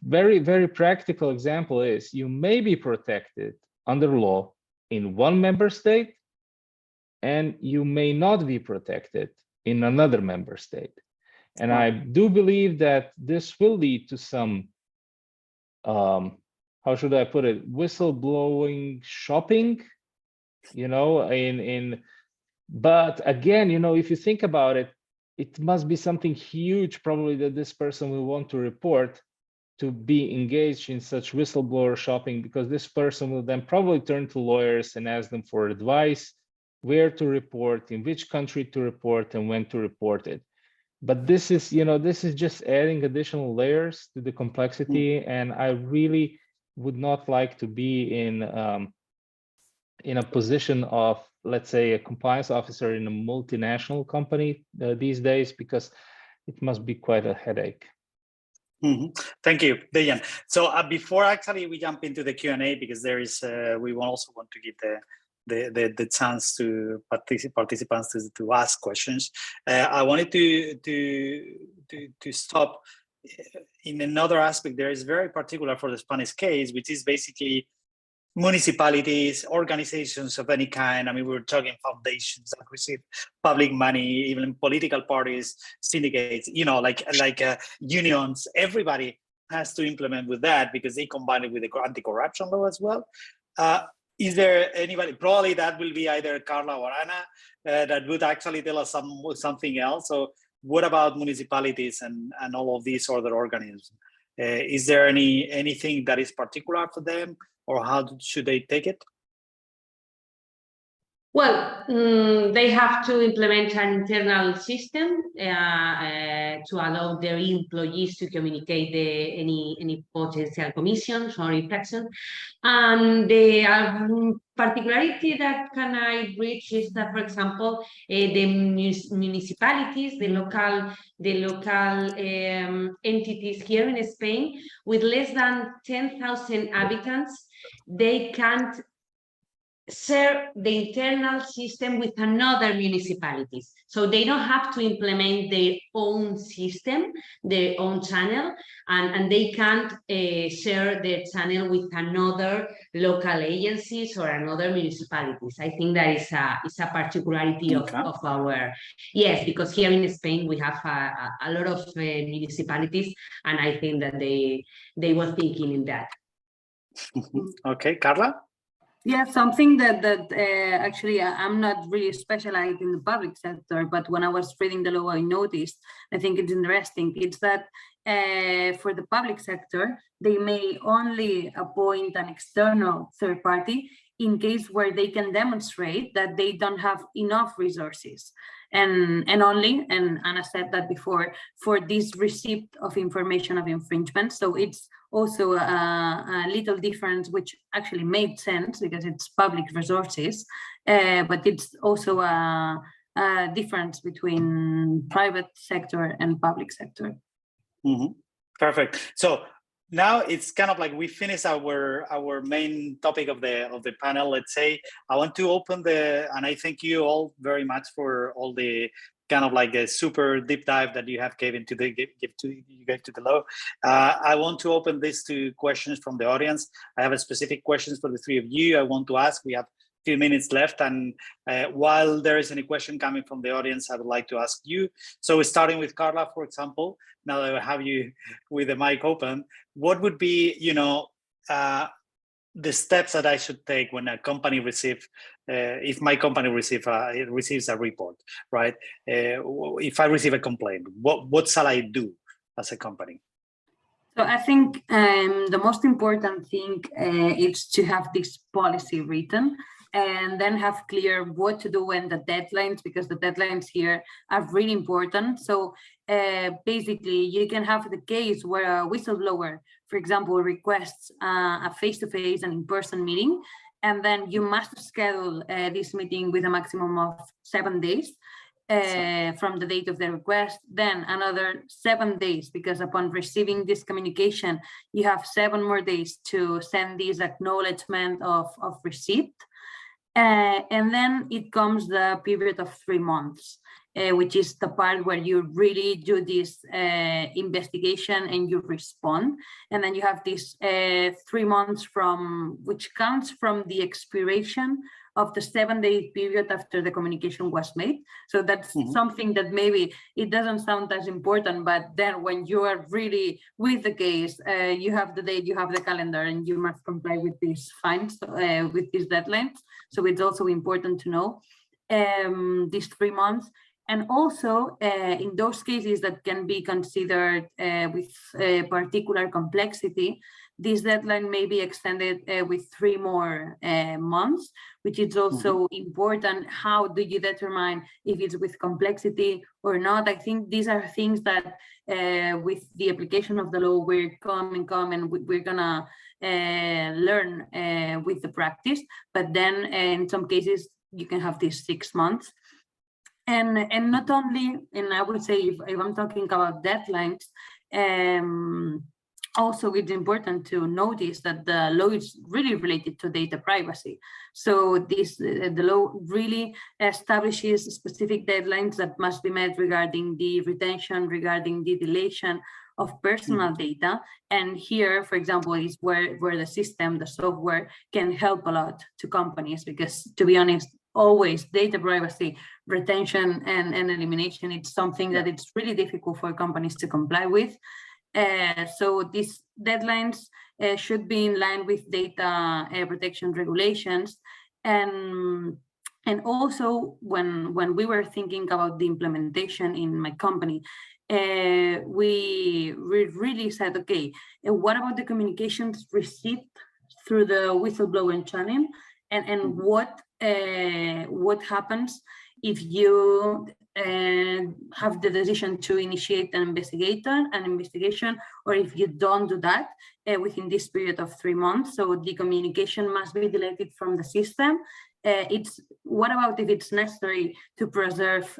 very, very practical example is you may be protected under law in one member state, and you may not be protected in another member state. And I do believe that this will lead to some, how should I put it, whistleblowing shopping, you know, but again, you know, if you think about it, it must be something huge probably that this person will want to report to be engaged in such whistleblower shopping, because this person will then probably turn to lawyers and ask them for advice, where to report, in which country to report, and when to report it. But this is, you know, this is just adding additional layers to the complexity, and I really would not like to be in a position of, let's say, a compliance officer in a multinational company these days, because it must be quite a headache. Thank you, Dejan. So before actually we jump into the Q&A, because there is, we also want to give the chance to participants to ask questions. I wanted to stop in another aspect. There is very particular for the Spanish case, which is basically municipalities, organizations of any kind. I mean, we're talking foundations that receive public money, even political parties, syndicates, you know, like unions. Everybody has to implement with that, because they combine it with the anti-corruption law as well. Is there anybody, probably that will be either Carla or Ana, that would actually tell us something else? So what about municipalities and all of these other organisms? Is there anything that is particular for them, or how should they take it? Well, they have to implement an internal system to allow their employees to communicate any potential commissions or infractions. And the particularity that can I reach is that, for example, the municipalities, the local entities here in Spain with less than 10,000 inhabitants, they can't share the internal system with another municipalities. So they don't have to implement their own system, their own channel, and they can't share their channel with another local agencies or another municipalities. I think that is a particularity of our, yes, because here in Spain we have a lot of municipalities, and I think that they were thinking in that. Okay, Carla? Yeah, something that actually I'm not really specialized in the public sector, but when I was reading the law, I noticed, I think it's interesting, it's that for the public sector, they may only appoint an external third party in case where they can demonstrate that they don't have enough resources. And only, and Anna said that before, for this receipt of information of infringement. So it's also a little difference, which actually made sense because it's public resources, but it's also a difference between private sector and public sector. Perfect. So now it's kind of like we finish our main topic of the panel. Let's say I want to open and I thank you all very much for all the kind of like a super deep dive that you have given to the law. I want to open this to questions from the audience. I have a specific questions for the three of you. I want to ask. We have a few minutes left, and while there is any question coming from the audience, I would like to ask you. So starting with Carla, for example, now that I have you with the mic open, what would be, you know, the steps that I should take when a company if my company receives a report, right? If I receive a complaint, what shall I do as a company? So I think the most important thing is to have this policy written, and then have clear what to do when the deadlines, because the deadlines here are really important. So basically you can have the case where a whistleblower, for example, requests a face-to-face and in-person meeting, and then you must schedule this meeting with a maximum of 7 days from the date of the request, then another 7 days, because upon receiving this communication, you have 7 more days to send this acknowledgement of receipt. And then it comes the period of 3 months. which is the part where you really do this investigation and you respond. And then you have this 3 months which counts from the expiration of the 7-day period after the communication was made. So that's something that maybe it doesn't sound as important, but then when you are really with the case, you have the date, you have the calendar, and you must comply with these fines, with these deadlines. So it's also important to know these 3 months. And also in those cases that can be considered with particular complexity, this deadline may be extended with 3 more months, which is also important. How do you determine if it's with complexity or not? I think these are things that with the application of the law, we're we're gonna learn with the practice. But then in some cases, you can have these 6 months. And not only, and I would say if I'm talking about deadlines, also it's important to notice that the law is really related to data privacy. So the law really establishes specific deadlines that must be met regarding the retention, regarding the deletion of personal data. And here, for example, is where the system, the software can help a lot to companies, because to be honest, always data privacy, retention and elimination, it's something that it's really difficult for companies to comply with. So these deadlines should be in line with data protection regulations. And also when we were thinking about the implementation in my company, we really said, okay, what about the communications received through the whistleblowing channel? And what happens if you have the decision to initiate an investigation, or if you don't do that within this period of 3 months? So the communication must be deleted from the system. What about if it's necessary to preserve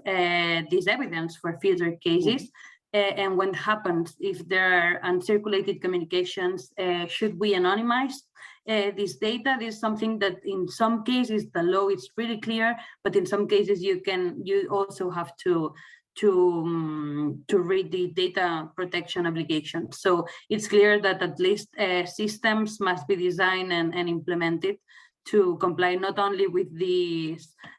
this evidence for future cases? And what happens if there are uncirculated communications? Should we anonymize this data? This is something that in some cases the law is really clear, but in some cases you also have to read the data protection obligation. So it's clear that at least systems must be designed and implemented to comply not only with the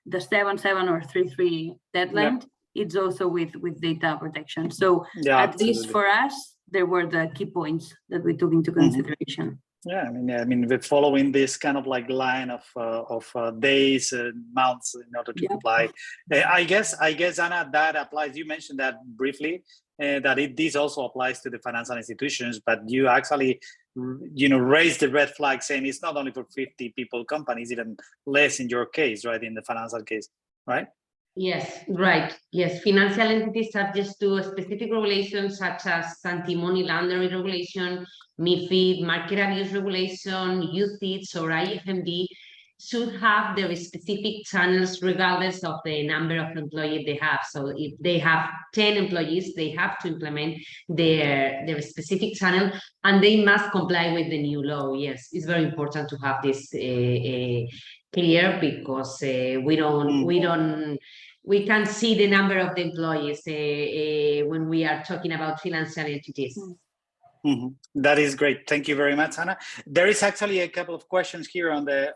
7.7 or 3.3 deadline, it's also with data protection. So at least for us, there were the key points that we took into consideration. Yeah, I mean, we're following this kind of like line of days and months in order to comply. I guess, Anna, that applies. You mentioned that briefly, that this also applies to the financial institutions, but you actually, raised the red flag, saying it's not only for 50 people companies, even less in your case, right? In the financial case, right? Yes, right. Yes, financial entities subject to specific regulations such as anti-money laundering regulation, MiFID, market abuse regulation, UCITS or IFMD should have their specific channels regardless of the number of employees they have. So if they have 10 employees, they have to implement their specific channel, and they must comply with the new law. Yes, it's very important to have this clear, because we can't see the number of the employees when we are talking about financial entities. That is great. Thank you very much, Anna. There is actually a couple of questions here on the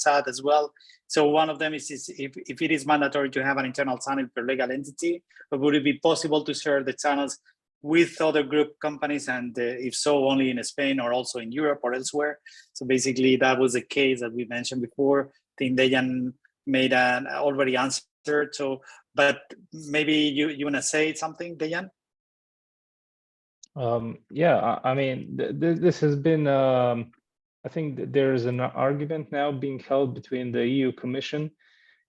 chat as well. So one of them is if it is mandatory to have an internal channel per legal entity, or would it be possible to share the channels with other group companies, and if so, only in Spain or also in Europe or elsewhere? So basically, that was a case that we mentioned before. I think Dejan made an already answered. So, but maybe you want to say something, Dejan? Yeah, I mean, this has been, I think there is an argument now being held between the EU Commission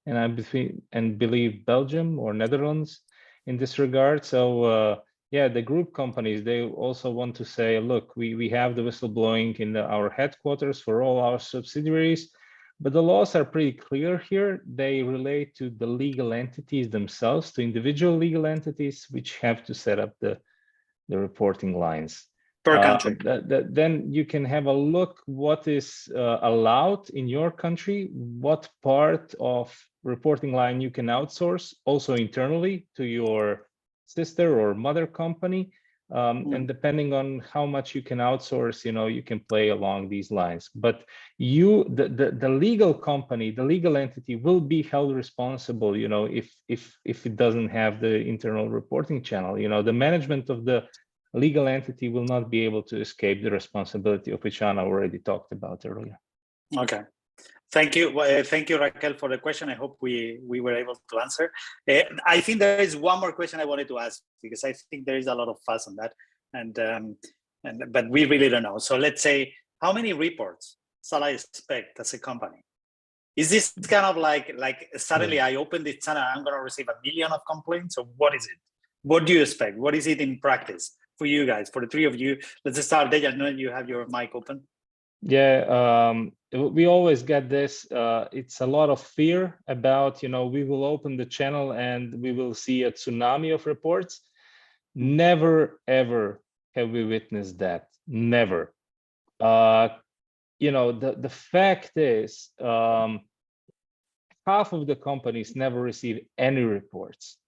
and believe Belgium or Netherlands in this regard. So yeah, the group companies, they also want to say, look, we have the whistleblowing in our headquarters for all our subsidiaries, but the laws are pretty clear here. They relate to the legal entities themselves, to individual legal entities, which have to set up the reporting lines. Per country. Then you can have a look what is allowed in your country, what part of reporting line you can outsource, also internally to your sister or mother company. And depending on how much you can outsource, you can play along these lines. But the legal company, the legal entity will be held responsible, if it doesn't have the internal reporting channel. The management of the legal entity will not be able to escape the responsibility of which Anna already talked about earlier. Okay. Thank you. Thank you, Raquel, for the question. I hope we were able to answer. I think there is one more question I wanted to ask, because I think there is a lot of fuss on that, but we really don't know. So let's say, how many reports shall I expect as a company? Is this kind of like suddenly I open this channel, I'm going to receive 1 million of complaints, or what is it? What do you expect? What is it in practice for you guys, for the three of you? Let's start. Dejan, you have your mic open. Yeah, we always get this. It's a lot of fear about, we will open the channel and we will see a tsunami of reports. Never, ever have we witnessed that. Never. The fact is, half of the companies never receive any reports.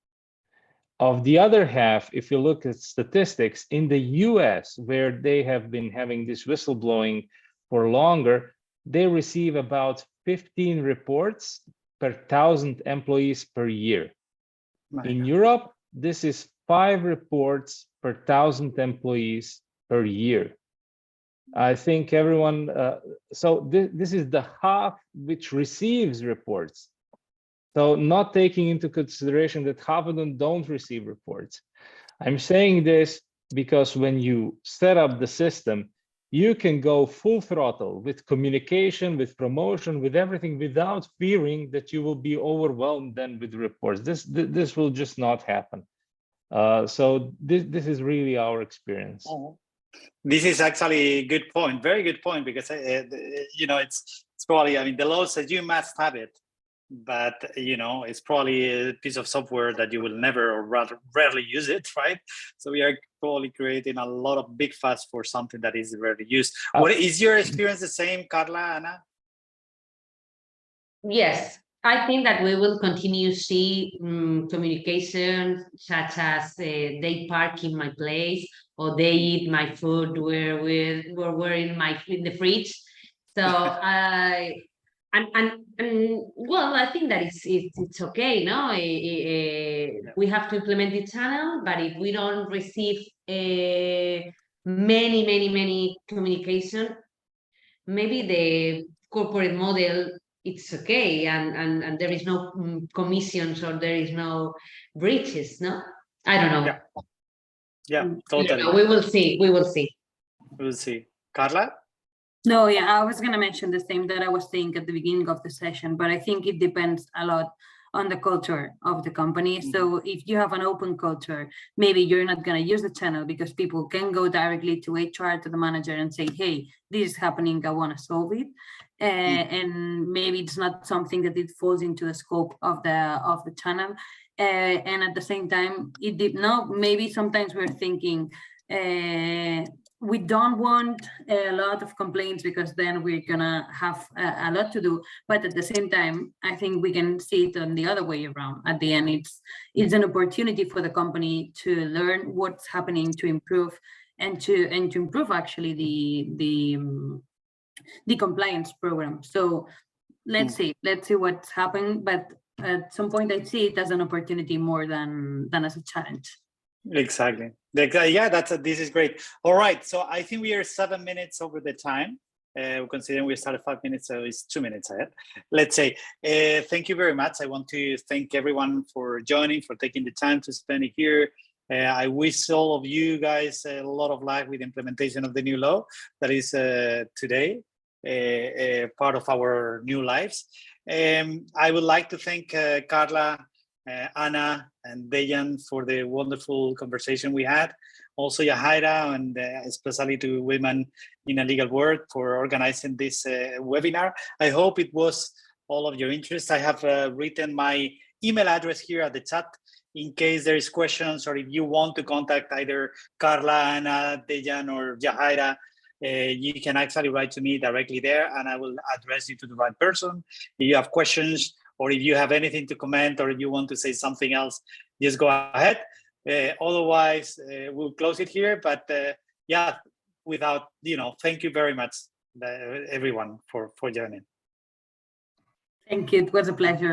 Of the other half, if you look at statistics in the US, where they have been having this whistleblowing for longer, they receive about 15 reports per 1,000 employees per year. In Europe, this is 5 reports per 1,000 employees per year. I think everyone, so this is the half which receives reports. So not taking into consideration that half of them don't receive reports. I'm saying this because when you set up the system, you can go full throttle with communication, with promotion, with everything, without fearing that you will be overwhelmed then with reports. This will just not happen. So this is really our experience. This is actually a good point, very good point, because it's probably, the law says you must have it, but it's probably a piece of software that you will never, or rather rarely use it, right? So we are probably creating a lot of big fuss for something that is rarely used. What is your experience the same, Carla, Anna? Yes, I think that we will continue to see communication such as they park in my place, or they eat my food where we're in the fridge. So well, I think that it's okay, no? We have to implement the channel, but if we don't receive many communication, maybe the corporate model, it's okay, and there is no commissions, or there is no breaches, no? I don't know. Yeah, totally. We will see. We'll see. Carla? No, yeah, I was going to mention the same that I was saying at the beginning of the session, but I think it depends a lot on the culture of the company. So if you have an open culture, maybe you're not going to use the channel because people can go directly to HR, to the manager, and say, hey, this is happening, I want to solve it. And maybe it's not something that it falls into the scope of the channel. And at the same time, maybe sometimes we're thinking, we don't want a lot of complaints because then we're gonna have a lot to do. But at the same time, I think we can see it on the other way around. At the end, it's an opportunity for the company to learn what's happening, to improve, and to improve actually the compliance program. So let's see what's happening. But at some point, I see it as an opportunity more than as a challenge. Exactly. Yeah, this is great. All right, so I think we are 7 minutes over the time. Considering we started 5 minutes, so it's 2 minutes ahead. Let's say, thank you very much. I want to thank everyone for joining, for taking the time to spend it here. I wish all of you guys a lot of luck with the implementation of the new law that is today part of our new lives. I would like to thank Carla, Anna, and Dejan for the wonderful conversation we had. Also Yahaira, and especially to women in a legal work for organizing this webinar. I hope it was all of your interest. I have written my email address here at the chat in case there is questions, or if you want to contact either Carla, Ana, Dejan, or Jahaira, you can actually write to me directly there, and I will address you to the right person. If you have questions, or if you have anything to comment, or if you want to say something else, just go ahead. Otherwise, we'll close it here. But yeah, without, thank you very much, everyone, for joining. Thank you. It was a pleasure.